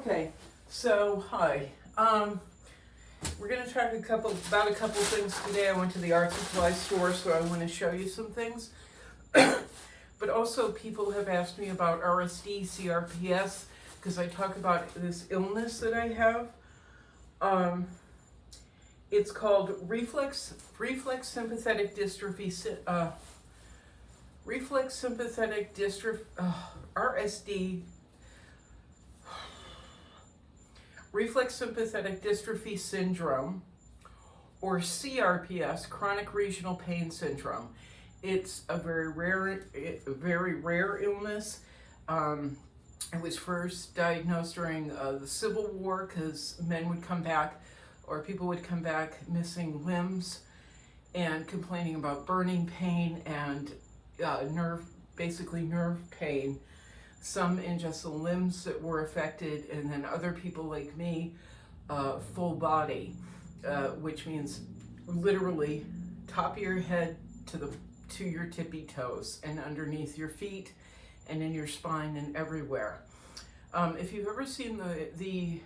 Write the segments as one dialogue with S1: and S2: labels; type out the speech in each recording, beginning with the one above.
S1: Okay, so hi. We're gonna talk about a couple things today. I went to the art supply store, so I want to show you some things. But also, people have asked me about RSD, CRPS, because I talk about this illness that I have. It's called reflex sympathetic dystrophy. Reflex sympathetic dystrophy, RSD. Reflex sympathetic dystrophy syndrome, or CRPS, chronic regional pain syndrome. It's a very rare illness. It was first diagnosed during the Civil War because men would come back, or people would come back missing limbs and complaining about burning pain and nerve pain. Some in just the limbs that were affected, and then other people like me, full body, which means literally top of your head to your tippy toes, and underneath your feet, and in your spine, and everywhere. If you've ever seen the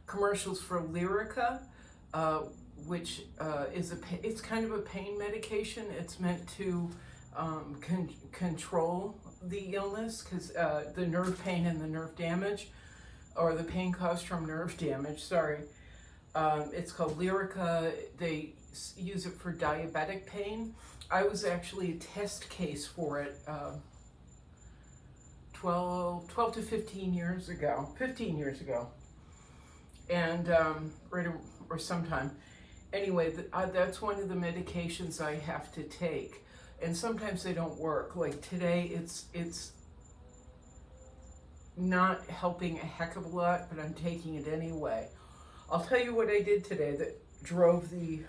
S1: commercials for Lyrica, which it's kind of a pain medication. It's meant to control the illness, because the nerve pain and the nerve damage, or the pain caused from nerve damage, it's called Lyrica. They use it for diabetic pain. I was actually a test case for it 12 to 15 years ago, and or sometime. Anyway, that's one of the medications I have to take. And sometimes they don't work. Like today, it's not helping a heck of a lot, but I'm taking it anyway. I'll tell you what I did today that drove the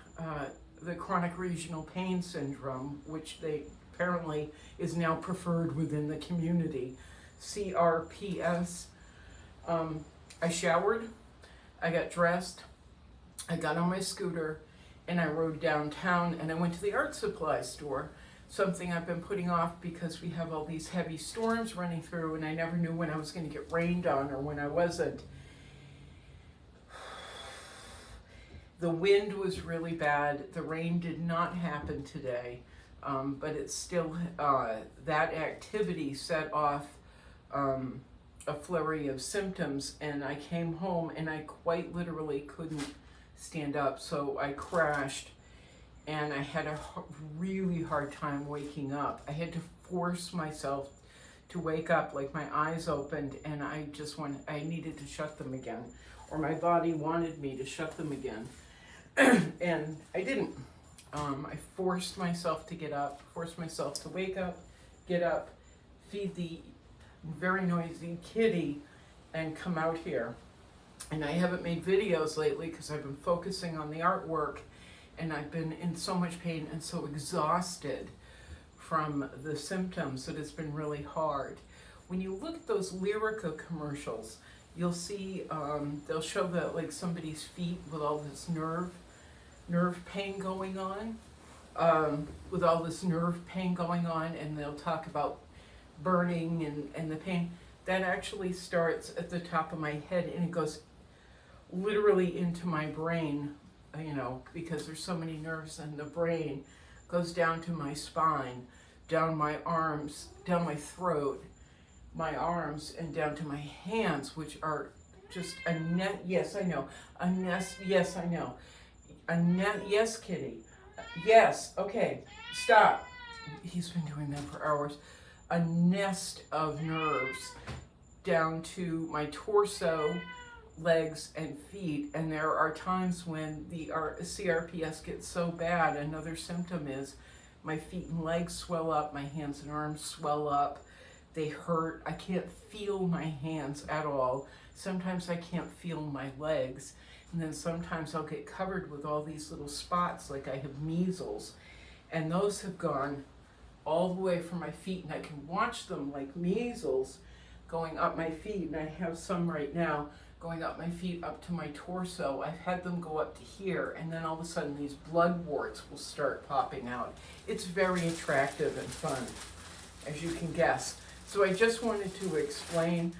S1: chronic regional pain syndrome, which they apparently is now preferred within the community, CRPS. I showered, I got dressed, I got on my scooter, and I rode downtown, and I went to the art supply store. Something I've been putting off because we have all these heavy storms running through, and I never knew when I was going to get rained on or when I wasn't. The wind was really bad. The rain did not happen today, but it's still, that activity set off a flurry of symptoms, and I came home and I quite literally couldn't stand up, so I crashed. And I had a really hard time waking up. I had to force myself to wake up, like my eyes opened, and I needed to shut them again, or my body wanted me to shut them again, and I didn't. I forced myself to get up, forced myself to wake up, get up, feed the very noisy kitty, and come out here. And I haven't made videos lately because I've been focusing on the artwork. And I've been in so much pain and so exhausted from the symptoms that it's been really hard. When you look at those Lyrica commercials, you'll see they'll show somebody's feet with all this nerve pain going on, and they'll talk about burning and the pain. That actually starts at the top of my head, and it goes literally into my brain. Because there's so many nerves in the brain, goes down to my spine, down my arms, down my throat, my arms, and down to my hands, which are just a net. Yes, I know. A nest. Yes, I know. A net. Yes, kitty. Yes. Okay. Stop. He's been doing that for hours. A nest of nerves down to my torso, legs, and feet. And there are times when the CRPS gets so bad. Another symptom is my feet and legs swell up, my hands and arms swell up, they hurt. I can't feel my hands at all. Sometimes I can't feel my legs, and then sometimes I'll get covered with all these little spots like I have measles, and those have gone all the way from my feet, and I can watch them like measles going up my feet, and I have some right now going up my feet up to my torso. I've had them go up to here, and then all of a sudden these blood warts will start popping out. It's very attractive and fun, as you can guess. So I just wanted to explain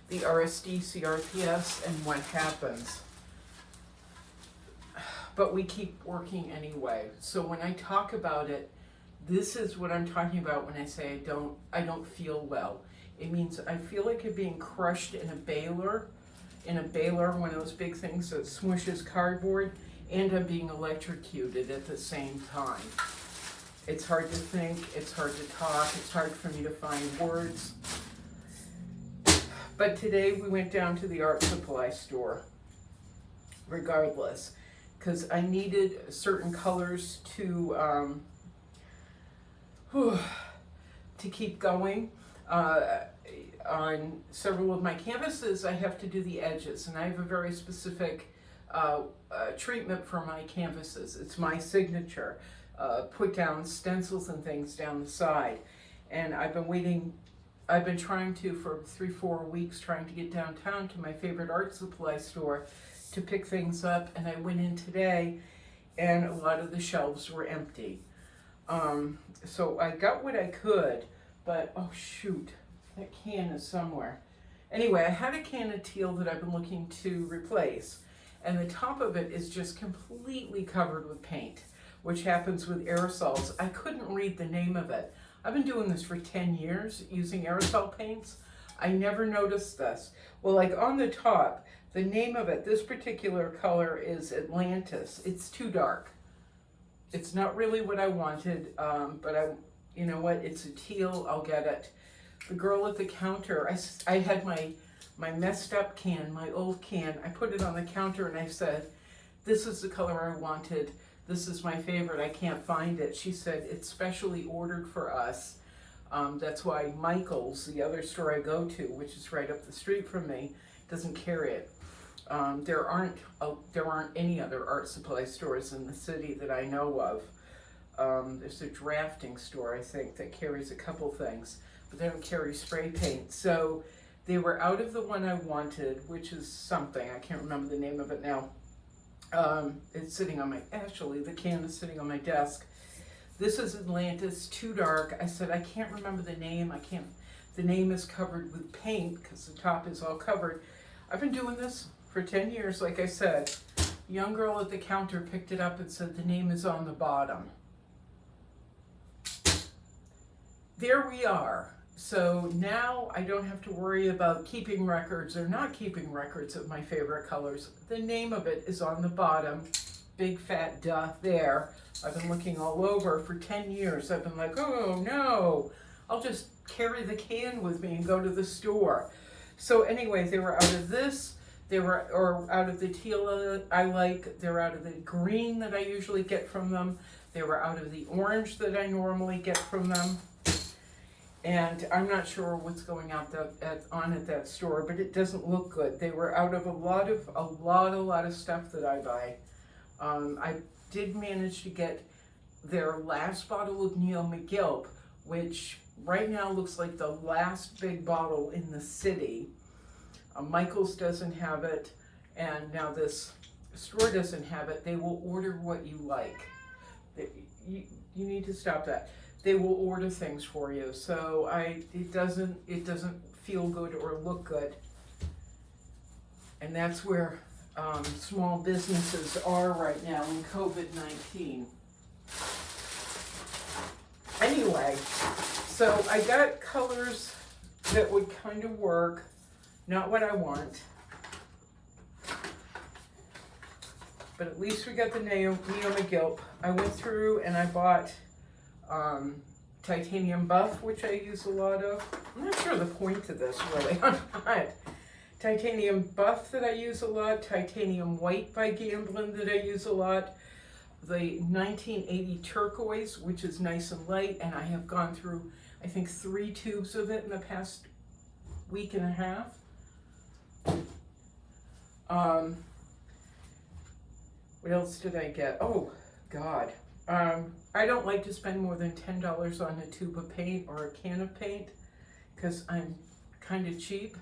S1: the RSD, CRPS, and what happens. But we keep working anyway. So when I talk about it, this is what I'm talking about when I say I don't feel well. It means I feel like I'm being crushed in a baler, one of those big things that smushes cardboard, and I'm being electrocuted at the same time. It's hard to think, it's hard to talk, it's hard for me to find words. But today we went down to the art supply store, regardless, because I needed certain colors to keep going. On several of my canvases, I have to do the edges, and I have a very specific treatment for my canvases. It's my signature. Put down stencils and things down the side, and I've been trying to, for 3-4 weeks, trying to get downtown to my favorite art supply store to pick things up, and I went in today, and a lot of the shelves were empty. So I got what I could, but oh shoot, that can is somewhere. Anyway, I had a can of teal that I've been looking to replace, and the top of it is just completely covered with paint, which happens with aerosols. I couldn't read the name of it. I've been doing this for 10 years, using aerosol paints. I never noticed this. Well, like on the top, the name of it, this particular color is Atlantis. It's too dark. It's not really what I wanted, but you know what, it's a teal, I'll get it. The girl at the counter, I had my messed up can, my old can, I put it on the counter and I said, this is the color I wanted. This is my favorite, I can't find it. She said, it's specially ordered for us. That's why Michael's, the other store I go to, which is right up the street from me, doesn't carry it. There aren't any other art supply stores in the city that I know of. There's a drafting store, I think, that carries a couple things, but they don't carry spray paint. So they were out of the one I wanted, which is something, I can't remember the name of it now. It's sitting on the can is sitting on my desk. This is Atlantis, too dark. I said, I can't remember the name. The name is covered with paint because the top is all covered. I've been doing this for 10 years, like I said. The young girl at the counter picked it up and said, the name is on the bottom. There we are. So now I don't have to worry about keeping records or not keeping records of my favorite colors. The name of it is on the bottom. Big fat duh there. I've been looking all over for 10 years. I've been like, oh no, I'll just carry the can with me and go to the store. So anyway, they were out of this. Or out of the teal I like. They're out of the green that I usually get from them. They were out of the orange that I normally get from them. And I'm not sure what's going out on at that store, but it doesn't look good. They were out of a lot of stuff that I buy. I did manage to get their last bottle of Neo McGilp, which right now looks like the last big bottle in the city. Michael's doesn't have it, and now this store doesn't have it. They will order what you like. You need to stop that. They will order things for you, so it doesn't feel good or look good, and that's where small businesses are right now in COVID-19. Anyway, so I got colors that would kind of work, not what I want, but at least we got the Neo McGilp. I went through and I bought Titanium Buff, which I use a lot of. I'm not sure the point of this really. I'm not. Titanium Buff that I use a lot. Titanium White by Gamblin that I use a lot. The 1980 Turquoise, which is nice and light, and I have gone through, I think, 3 tubes of it in the past week and a half. What else did I get? Oh, God. I don't like to spend more than $10 on a tube of paint or a can of paint because I'm kind of cheap.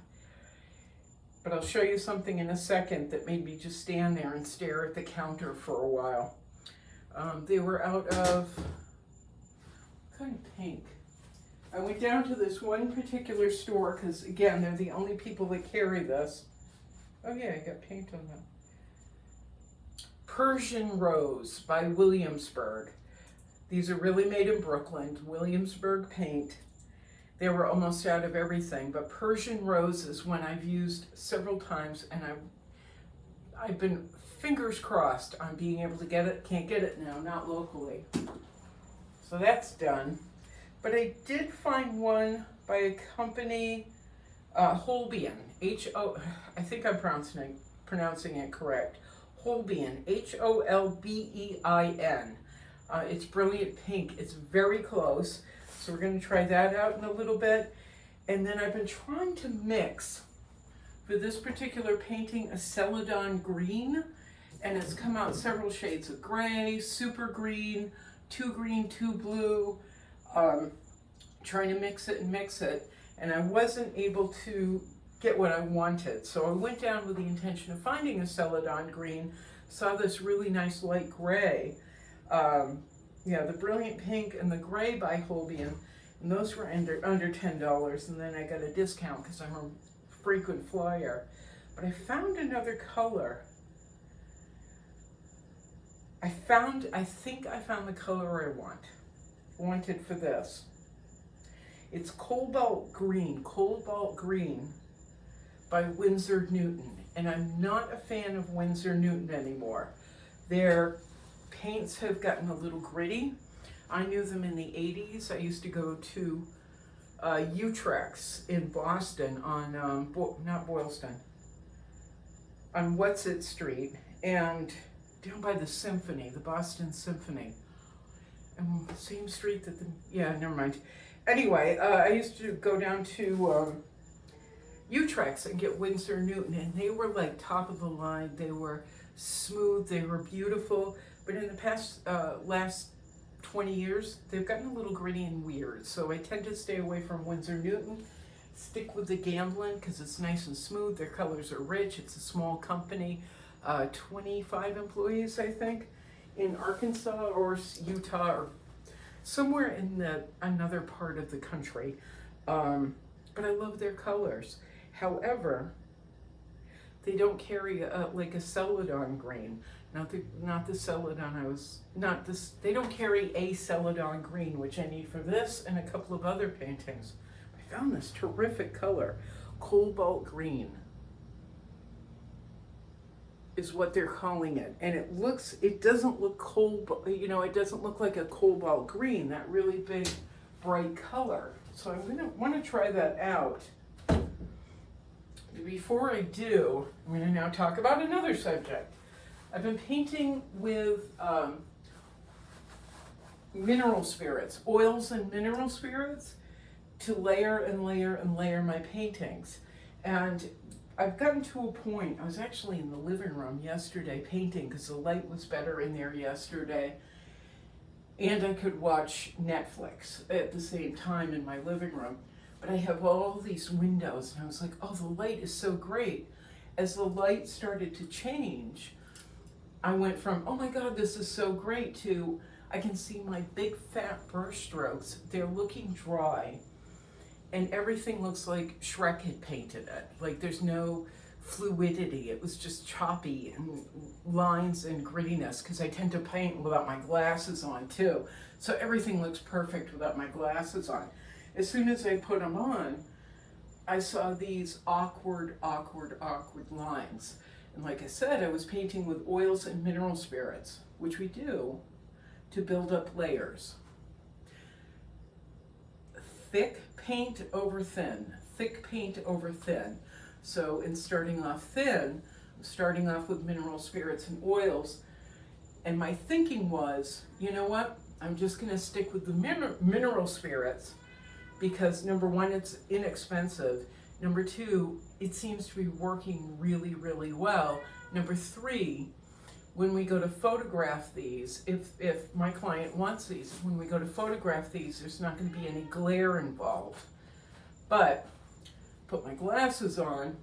S1: But I'll show you something in a second that made me just stand there and stare at the counter for a while. They were out of, what kind of pink? I went down to this one particular store because, again, they're the only people that carry this. Oh yeah, I got paint on them. Persian Rose by Williamsburg. These are really made in Brooklyn, Williamsburg paint. They were almost out of everything, but Persian Rose is one I've used several times, and I've been fingers crossed on being able to get it. Can't get it now, not locally. So that's done. But I did find one by a company, Holbein, I think I'm pronouncing it correct. Holbein, Holbein. It's brilliant pink. It's very close. So we're going to try that out in a little bit. And then I've been trying to mix, for this particular painting, a Celadon green. And it's come out several shades of gray, super green, too blue. Trying to mix it. And I wasn't able to get what I wanted. So I went down with the intention of finding a Celadon green, saw this really nice light gray. The brilliant pink and the gray by Holbein, and those were under $10, and then I got a discount because I'm a frequent flyer. But I found another color. I think I found the color I wanted for this. It's Cobalt Green by Winsor Newton, and I'm not a fan of Winsor Newton anymore. Their paints have gotten a little gritty. I knew them in the 80s. I used to go to Utrecht's in Boston on, not Boylston, on What's It Street, and down by the Symphony, the Boston Symphony. And same street that never mind. Anyway, I used to go down to Utrecht's and get Winsor Newton, and they were like top of the line. They were smooth, they were beautiful, but in the past, last 20 years, they've gotten a little gritty and weird. So I tend to stay away from Winsor Newton, stick with the Gamblin because it's nice and smooth. Their colors are rich. It's a small company, 25 employees, I think, in Arkansas or Utah or somewhere in another part of the country. But I love their colors. However, they don't carry like a Celadon green. Not the Celadon they don't carry a Celadon green, which I need for this and a couple of other paintings. I found this terrific color, Cobalt Green is what they're calling it. And it doesn't look it doesn't look like a cobalt green, that really big, bright color. So I'm gonna want to try that out. Before I do, I'm gonna now talk about another subject. I've been painting with mineral spirits, oils and mineral spirits, to layer and layer and layer my paintings. And I've gotten to a point, I was actually in the living room yesterday painting because the light was better in there yesterday, and I could watch Netflix at the same time in my living room. But I have all these windows, and I was like, oh, the light is so great. As the light started to change, I went from, oh my God, this is so great, to I can see my big fat brush strokes. They're looking dry. And everything looks like Shrek had painted it. Like there's no fluidity. It was just choppy and lines and grittiness, because I tend to paint without my glasses on too. So everything looks perfect without my glasses on. As soon as I put them on, I saw these awkward lines. And like I said, I was painting with oils and mineral spirits, which we do to build up layers. Thick paint over thin, thick paint over thin. So in starting off thin, I'm starting off with mineral spirits and oils. And my thinking was, you know what? I'm just gonna stick with the mineral spirits because number one, it's inexpensive. Number two, it seems to be working really, really well. Number three, when we go to photograph these, if my client wants these, when we go to photograph these, there's not going to be any glare involved. But put my glasses on,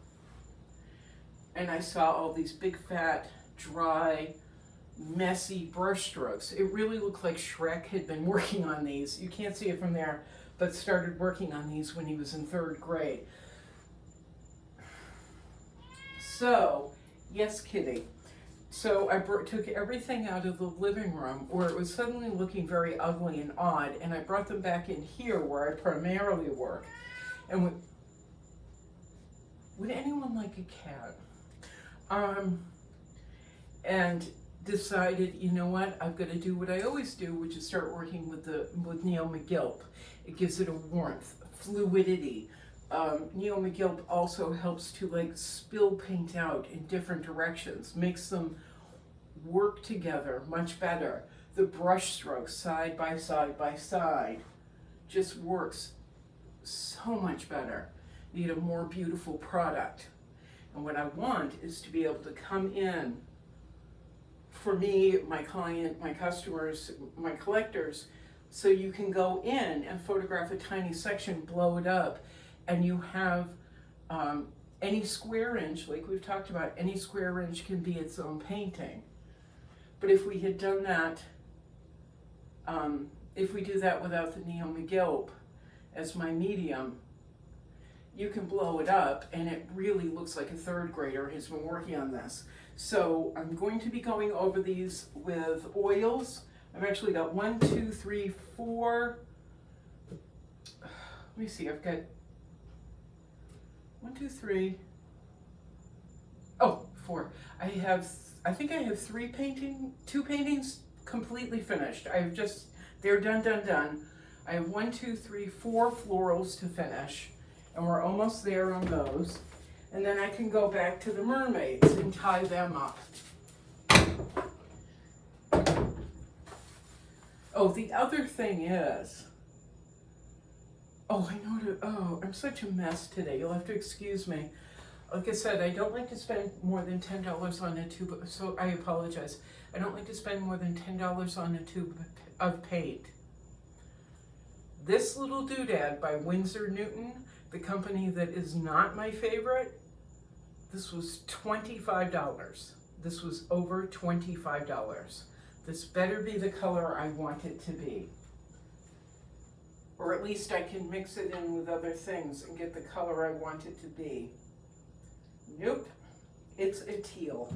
S1: and I saw all these big, fat, dry, messy brush strokes. It really looked like Shrek had been working on these. You can't see it from there, but started working on these when he was in 3rd grade. So, yes, Kitty. So I took everything out of the living room where it was suddenly looking very ugly and odd, and I brought them back in here where I primarily work. And would anyone like a cat? And decided, you know what, I've got to do what I always do, which is start working with Neo McGilp. It gives it a warmth, fluidity. Neo McGilp also helps to like spill paint out in different directions, makes them work together much better. The brush strokes side by side by side just works so much better. Need a more beautiful product. And what I want is to be able to come in, for me, my client, my customers, my collectors, so you can go in and photograph a tiny section, blow it up, and you have any square inch, like we've talked about, any square inch can be its own painting. But if we had done that, if we do that without the Neo McGilp as my medium, you can blow it up and it really looks like a 3rd grader has been working on this. So I'm going to be going over these with oils. I've actually got 1, 2, 3, 4. Let me see, I've got 1, 2, 3. Oh, 4. I think I have 2 paintings completely finished. They're done. I have 1, 2, 3, 4 florals to finish, and we're almost there on those. And then I can go back to the mermaids and tie them up. Oh, the other thing is, I'm such a mess today. You'll have to excuse me. Like I said, I don't like to spend more than $10 on a tube, so I apologize. I don't like to spend more than $10 on a tube of paint. This little doodad by Winsor Newton, the company that is not my favorite, this was $25. This was over $25. This better be the color I want it to be. Or at least I can mix it in with other things and get the color I want it to be. Nope, it's a teal.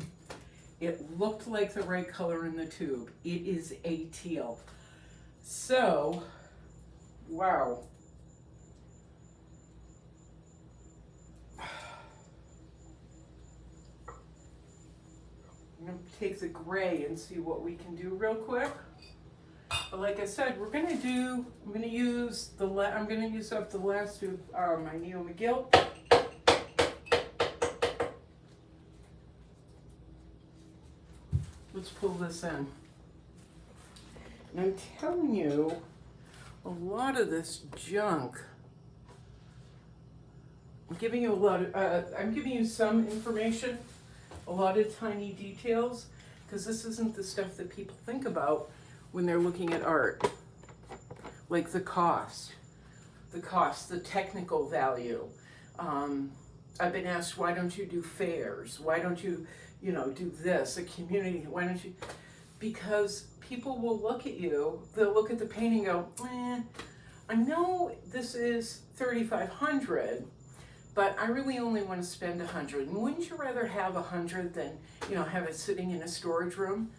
S1: It looked like the right color in the tube. It is a teal. So, wow. I'm going to take the gray and see what we can do real quick. But like I said, I'm going to use up the last of my Neo McGilp. Let's pull this in. And I'm telling you, a lot of this junk, I'm giving you some information, a lot of tiny details, because this isn't the stuff that people think about when they're looking at art. Like the cost, the technical value. I've been asked, why don't you do fairs? Why don't you, do this, a community? Why don't you? Because people will look at you, they'll look at the painting and go, I know this is $3,500, but I really only want to spend $100. And wouldn't you rather have $100 than, have it sitting in a storage room?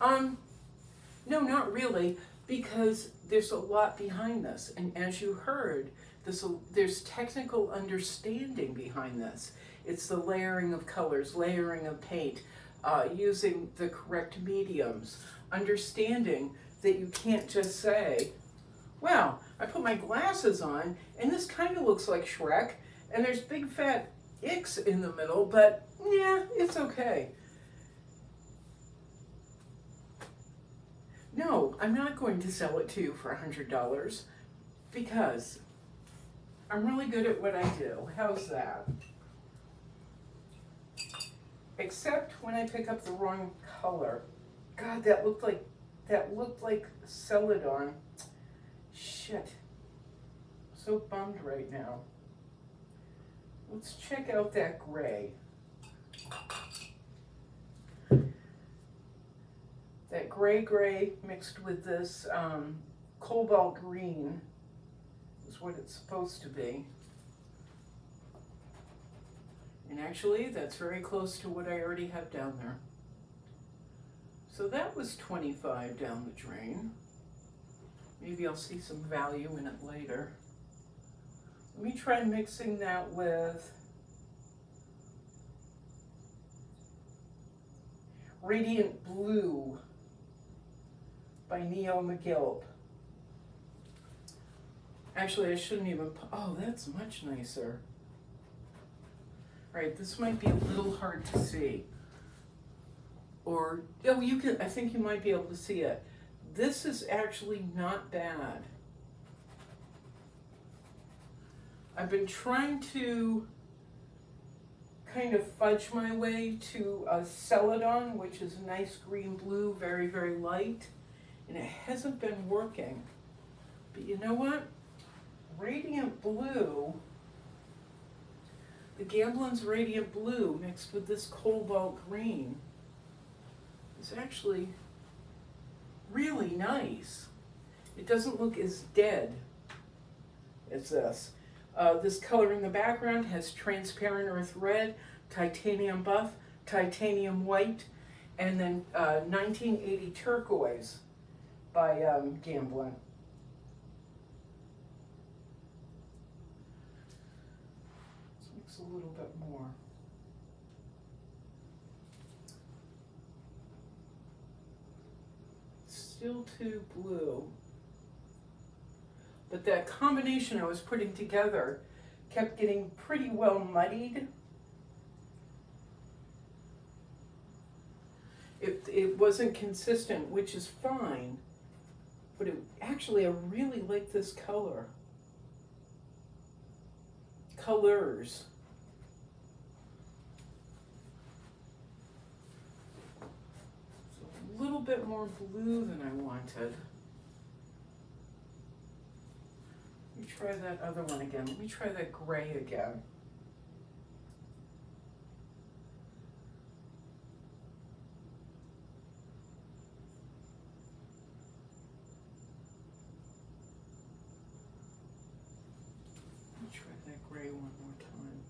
S1: No, not really, because there's a lot behind this. And as you heard, there's technical understanding behind this. It's the layering of colors, layering of paint, using the correct mediums, understanding that you can't just say, well, I put my glasses on and this kind of looks like Shrek and there's big fat icks in the middle, but yeah, it's okay. No, I'm not going to sell it to you for $100 because I'm really good at what I do. How's that? Except when I pick up the wrong color. God, that looked like Celadon. Shit. I'm so bummed right now. Let's check out that gray. That gray mixed with this cobalt green is what it's supposed to be. And actually, that's very close to what I already have down there. So that was 25 down the drain. Maybe I'll see some value in it later. Let me try mixing that with Radiant Blue by Neo McGilp. Actually, I shouldn't even, oh, that's much nicer. All right, this might be a little hard to see. Or, oh, you can, I think you might be able to see it. This is actually not bad. I've been trying to kind of fudge my way to a Celadon, which is a nice green blue, very, very light, and it hasn't been working. But you know what? Radiant Blue, the Gamblin's Radiant Blue mixed with this Cobalt Green is actually really nice. It doesn't look as dead as this. This color in the background has Transparent Earth Red, Titanium Buff, Titanium White, and then 1980 Turquoise by Gamblin. Let's mix a little bit more. Still too blue. But that combination I was putting together kept getting pretty well muddied. It wasn't consistent, which is fine. But actually, I really like this color. Colors. It's a little bit more blue than I wanted. Let me try that other one again. Let me try that gray again. Let me try that gray one more time.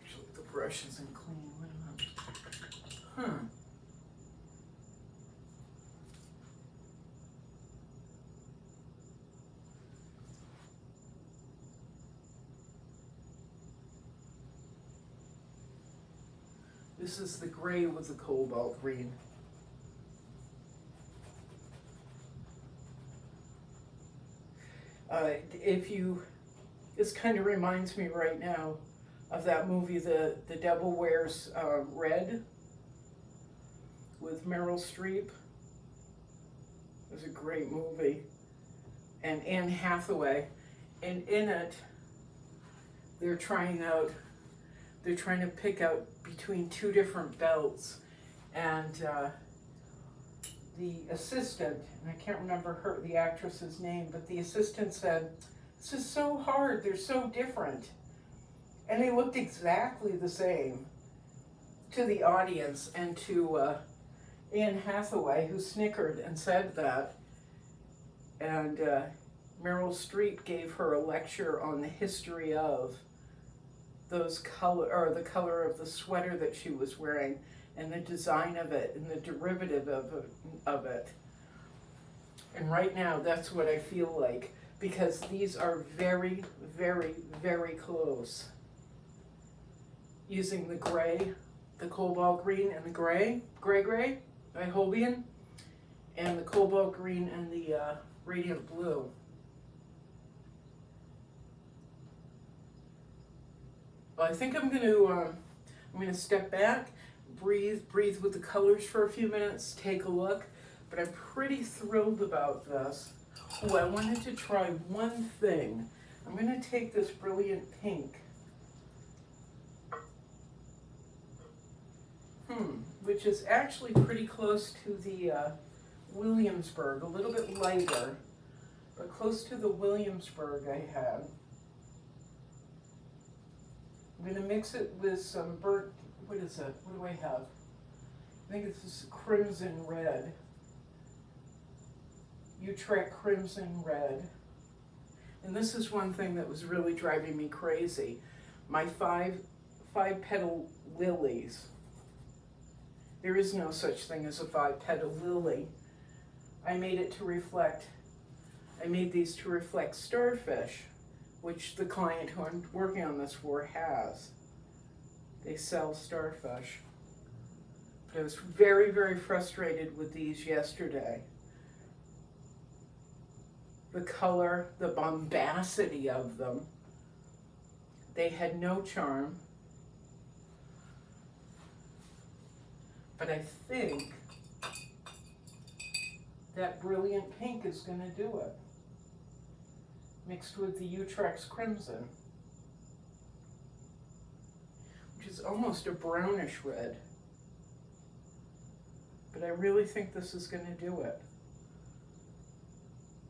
S1: Actually, the brush isn't clean. Wait a minute. Huh. This is the gray with the cobalt green. This kind of reminds me right now of that movie, The Devil Wears Red, with Meryl Streep. It was a great movie. And Anne Hathaway. And in it, they're trying to pick out between two different belts, and the assistant, and I can't remember the actress's name, but the assistant said, "This is so hard, they're so different." And they looked exactly the same to the audience and to Anne Hathaway, who snickered and said that. And Meryl Streep gave her a lecture on the history of those the color of the sweater that she was wearing, and the design of it, and the derivative of it. And right now, that's what I feel like, because these are very, very, very close. Using the gray, the cobalt green, and the gray by Hobian, and the cobalt green and the radiant blue. I think I'm gonna step back, breathe with the colors for a few minutes, take a look, but I'm pretty thrilled about this. Oh, I wanted to try one thing. I'm gonna take this brilliant pink, which is actually pretty close to the Williamsburg, a little bit lighter, but close to the Williamsburg I had. I'm going to mix it with some what is it? What do I have? I think it's this crimson red. Utrecht Crimson Red. And this is one thing that was really driving me crazy. My five petal lilies. There is no such thing as a 5-petal lily. I made these to reflect starfish, which the client who I'm working on this for has. They sell starfish. But I was very, very frustrated with these yesterday. The color, the bombacity of them. They had no charm. But I think that brilliant pink is going to do it. Mixed with the Utrecht Crimson, which is almost a brownish red. But I really think this is going to do it.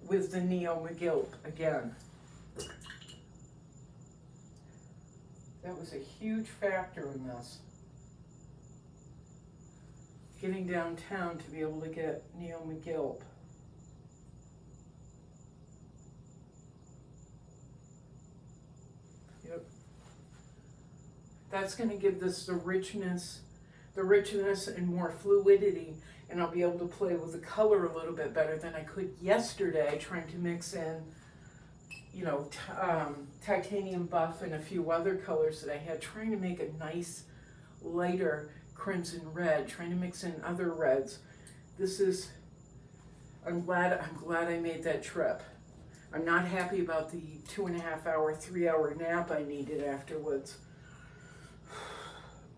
S1: With the Neo McGilp again. That was a huge factor in this. Getting downtown to be able to get Neo McGilp. Yep. That's going to give this the richness and more fluidity, and I'll be able to play with the color a little bit better than I could yesterday trying to mix in, you know, titanium buff and a few other colors that I had, trying to make a nice lighter crimson red, trying to mix in other reds. I'm glad I made that trip. I'm not happy about the 2.5 hour, 3 hour nap I needed afterwards,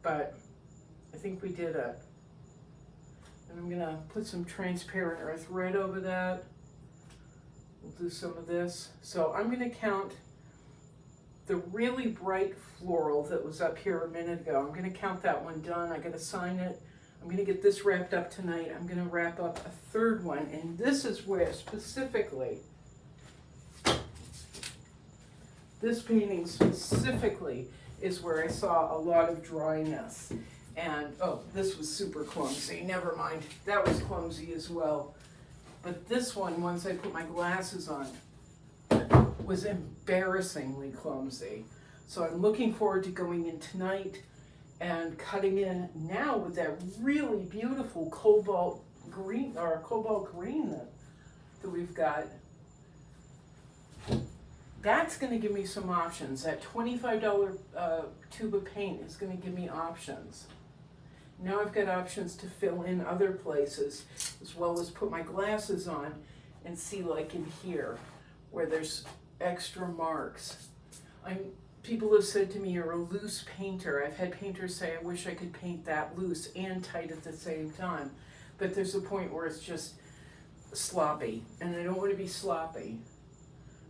S1: but I think we did it. And I'm gonna put some transparent earth red over that. We'll do some of this. So I'm gonna count the really bright floral that was up here a minute ago. I'm gonna count that one done. I gotta sign it. I'm gonna get this wrapped up tonight. I'm gonna wrap up a third one, and this is where specifically, this painting specifically is where I saw a lot of dryness. And, oh, this was super clumsy. Never mind. That was clumsy as well. But this one, once I put my glasses on, was embarrassingly clumsy. So I'm looking forward to going in tonight and cutting in now with that really beautiful cobalt green that we've got. That's going to give me some options. That $25 tube of paint is going to give me options. Now I've got options to fill in other places, as well as put my glasses on and see, like in here, where there's extra marks. People have said to me, you're a loose painter. I've had painters say, I wish I could paint that loose and tight at the same time. But there's a point where it's just sloppy, and I don't want to be sloppy.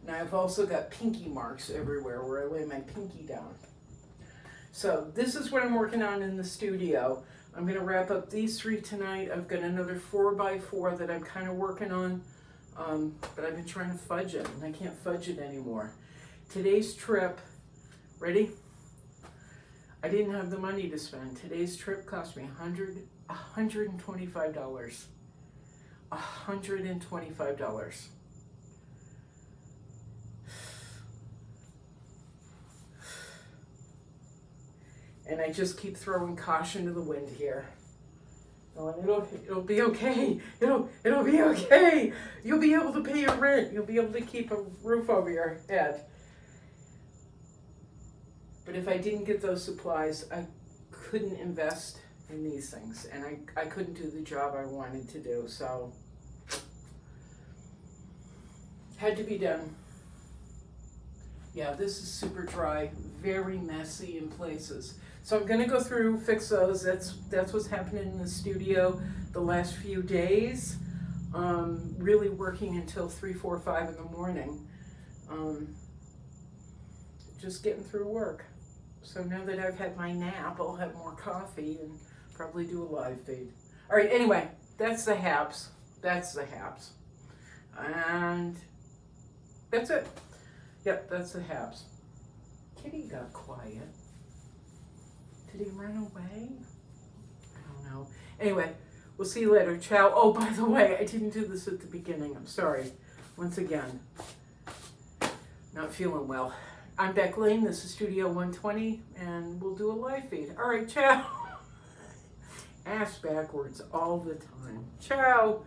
S1: Now I've also got pinky marks everywhere where I lay my pinky down. So this is what I'm working on in the studio. I'm going to wrap up these 3 tonight. I've got another 4x4 that I'm kind of working on, but I've been trying to fudge it, and I can't fudge it anymore. Today's trip, ready? I didn't have the money to spend. Today's trip cost me $125. $125. And I just keep throwing caution to the wind here. Oh, it'll be okay. It'll be okay. You'll be able to pay your rent. You'll be able to keep a roof over your head. But if I didn't get those supplies, I couldn't invest in these things, and I couldn't do the job I wanted to do. So had to be done. Yeah, this is super dry, very messy in places. So I'm gonna go through, fix those. That's what's happening in the studio the last few days. Really working until 3, 4, 5 in the morning. Just getting through work. So now that I've had my nap, I'll have more coffee and probably do a live feed. All right, anyway, that's the haps. And that's it. Yep, that's the haps. Kitty got quiet. Did he run away? I don't know. Anyway, We'll see you later. Ciao. Oh, by the way, I didn't do this at the beginning. I'm sorry. Once again, not feeling well. I'm Beck Lane. This is Studio 120, and we'll do a live feed. All right, ciao. Ass backwards all the time. Ciao.